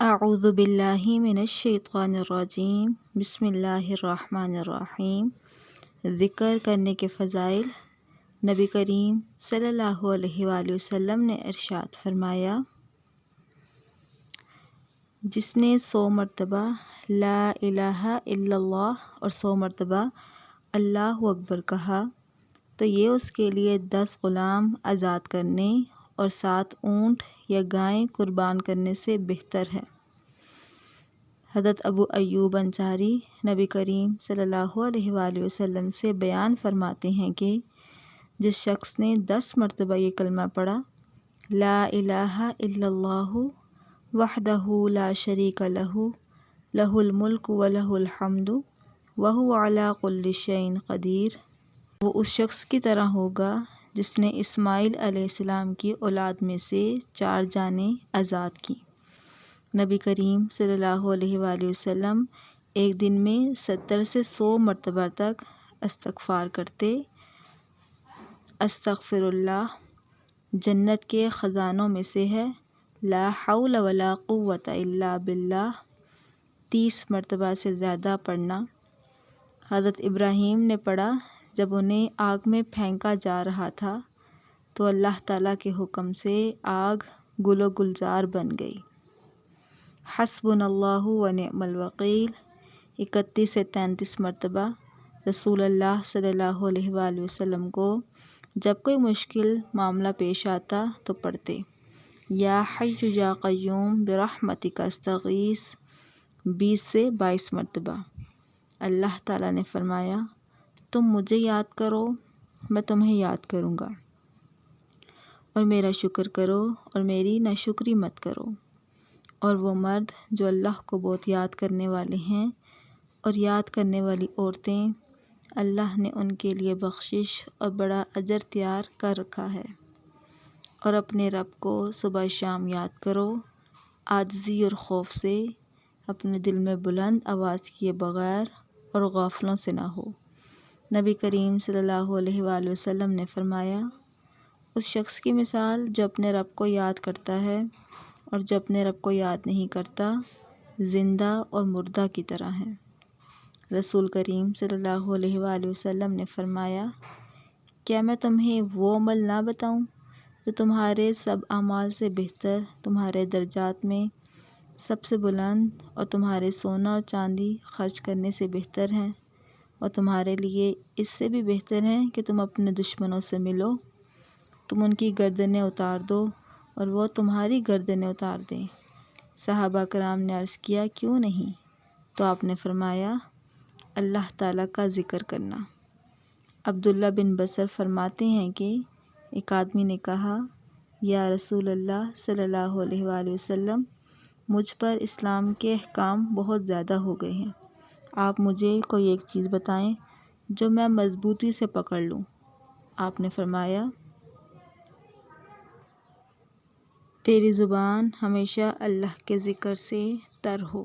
اعوذ باللہ من الشیطان الرجیم، بسم اللہ الرحمن الرحیم۔ ذکر کرنے کے فضائل۔ نبی کریم صلی اللہ علیہ وآلہ وسلم نے ارشاد فرمایا، جس نے 100 مرتبہ لا الہ الا اللہ اور 100 مرتبہ اللہ اکبر کہا تو یہ اس کے لیے 10 غلام آزاد کرنے اور 7 اونٹ یا گائیں قربان کرنے سے بہتر ہے۔ حضرت ابو ایوب انصاری نبی کریم صلی اللہ علیہ وآلہ وسلم سے بیان فرماتے ہیں کہ جس شخص نے 10 مرتبہ یہ کلمہ پڑھا، لا الہ الا اللہ وحدہ لا شریک لہ، لہ الملک ولہ الحمد وہو علی کل شیء قدیر، وہ اس شخص کی طرح ہوگا جس نے اسماعیل علیہ السلام کی اولاد میں سے 4 جانیں آزاد کیں۔ نبی کریم صلی اللہ علیہ وآلہ وسلم ایک دن میں 70 سے 100 مرتبہ تک استغفار کرتے۔ استغفر اللہ جنت کے خزانوں میں سے ہے، لا حول ولا قوة الا باللہ 30 مرتبہ سے زیادہ پڑھنا۔ حضرت ابراہیم نے پڑھا جب انہیں آگ میں پھینکا جا رہا تھا تو اللہ تعالیٰ کے حکم سے آگ گل و گلزار بن گئی۔ حسبنا اللہ و نعم الوکیل 31 سے 33 مرتبہ رسول اللہ صلی اللہ علیہ وآلہ وسلم کو جب کوئی مشکل معاملہ پیش آتا تو پڑھتے۔ یا حی یا قیوم برحمتک استغیث 20 سے 22 مرتبہ۔ اللہ تعالیٰ نے فرمایا، تم مجھے یاد کرو میں تمہیں یاد کروں گا، اور میرا شکر کرو اور میری ناشکری مت کرو۔ اور وہ مرد جو اللہ کو بہت یاد کرنے والے ہیں اور یاد کرنے والی عورتیں، اللہ نے ان کے لیے بخشش اور بڑا اجر تیار کر رکھا ہے۔ اور اپنے رب کو صبح شام یاد کرو، عاجزی اور خوف سے، اپنے دل میں بلند آواز کیے بغیر اور غافلوں سے نہ ہو۔ نبی کریم صلی اللہ علیہ وآلہ وسلم نے فرمایا، اس شخص کی مثال جو اپنے رب کو یاد کرتا ہے اور جو اپنے رب کو یاد نہیں کرتا، زندہ اور مردہ کی طرح ہے۔ رسول کریم صلی اللہ علیہ وآلہ وسلم نے فرمایا، کیا میں تمہیں وہ عمل نہ بتاؤں جو تمہارے سب اعمال سے بہتر، تمہارے درجات میں سب سے بلند اور تمہارے سونا اور چاندی خرچ کرنے سے بہتر ہیں، اور تمہارے لیے اس سے بھی بہتر ہے کہ تم اپنے دشمنوں سے ملو، تم ان کی گردنیں اتار دو اور وہ تمہاری گردنیں اتار دیں۔ صحابہ کرام نے عرض کیا، کیوں نہیں؟ تو آپ نے فرمایا، اللہ تعالیٰ کا ذکر کرنا۔ عبداللہ بن بصر فرماتے ہیں کہ ایک آدمی نے کہا، یا رسول اللہ صلی اللہ علیہ وآلہ وسلم، مجھ پر اسلام کے احکام بہت زیادہ ہو گئے ہیں، آپ مجھے کوئی ایک چیز بتائیں جو میں مضبوطی سے پکڑ لوں۔ آپ نے فرمایا، تیری زبان ہمیشہ اللہ کے ذکر سے تر ہو۔